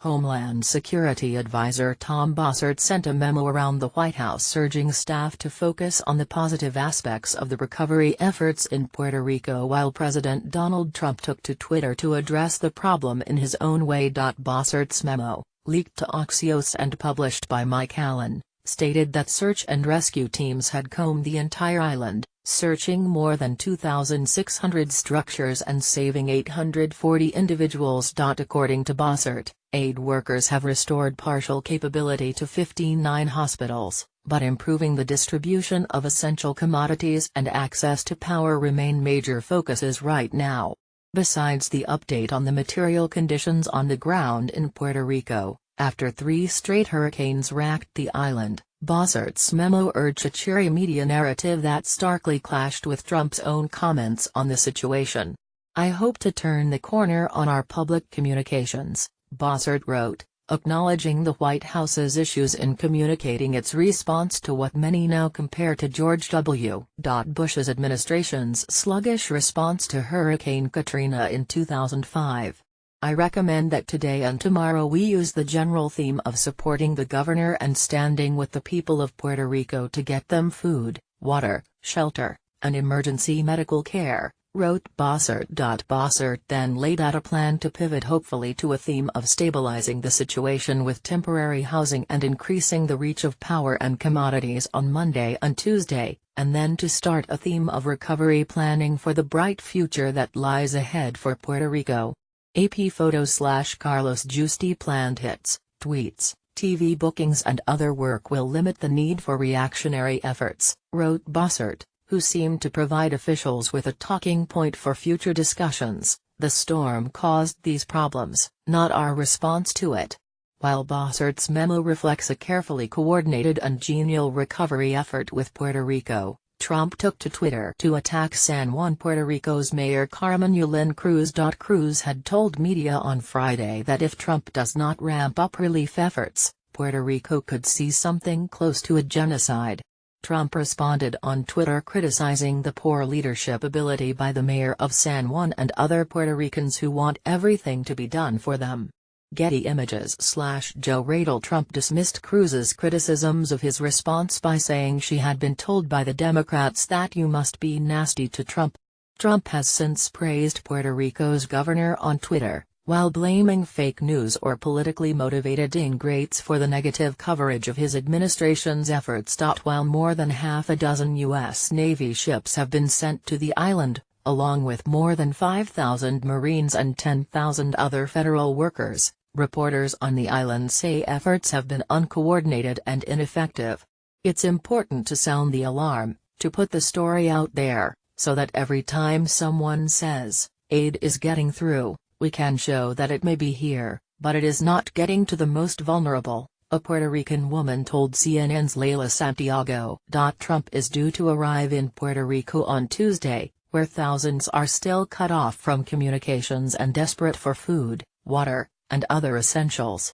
Homeland Security Advisor Tom Bossert sent a memo around the White House urging staff to focus on the positive aspects of the recovery efforts in Puerto Rico while President Donald Trump took to Twitter to address the problem in his own way. Bossert's memo, leaked to Axios and published by Mike Allen, stated that search and rescue teams had combed the entire island, searching more than 2,600 structures and saving 840 individuals. According to Bossert, aid workers have restored partial capability to 59 hospitals, but improving the distribution of essential commodities and access to power remain major focuses right now. Besides the update on the material conditions on the ground in Puerto Rico, after 3 straight hurricanes racked the island, Bossert's memo urged a cheery media narrative that starkly clashed with Trump's own comments on the situation. "I hope to turn the corner on our public communications," Bossert wrote, acknowledging the White House's issues in communicating its response to what many now compare to George W. Bush's administration's sluggish response to Hurricane Katrina in 2005. "I recommend that today and tomorrow we use the general theme of supporting the governor and standing with the people of Puerto Rico to get them food, water, shelter, and emergency medical care," wrote Bossert. Bossert then laid out a plan to pivot hopefully to a theme of stabilizing the situation with temporary housing and increasing the reach of power and commodities on Monday and Tuesday, and then to start a theme of recovery planning for the bright future that lies ahead for Puerto Rico. AP photos/Carlos Giusti planned hits, tweets, TV bookings and other work will limit the need for reactionary efforts, wrote Bossert, who seemed to provide officials with a talking point for future discussions. "The storm caused these problems, not our response to it." While Bossert's memo reflects a carefully coordinated and genial recovery effort with Puerto Rico, Trump took to Twitter to attack San Juan. Puerto Rico's Mayor Carmen Yulín Cruz. Cruz had told media on Friday that if Trump does not ramp up relief efforts, Puerto Rico could see something close to a genocide. Trump responded on Twitter criticizing the poor leadership ability by the mayor of San Juan and other Puerto Ricans who want everything to be done for them. Getty Images/Joe Radel. Trump dismissed Cruz's criticisms of his response by saying she had been told by the Democrats that you must be nasty to Trump. Trump has since praised Puerto Rico's governor on Twitter, while blaming fake news or politically motivated ingrates for the negative coverage of his administration's efforts. While more than half a dozen U.S. Navy ships have been sent to the island, along with more than 5,000 Marines and 10,000 other federal workers, reporters on the island say efforts have been uncoordinated and ineffective. "It's important to sound the alarm, to put the story out there, so that every time someone says, aid is getting through, we can show that it may be here, but it is not getting to the most vulnerable," a Puerto Rican woman told CNN's Leila Santiago. Trump is due to arrive in Puerto Rico on Tuesday, where thousands are still cut off from communications and desperate for food, water, and other essentials.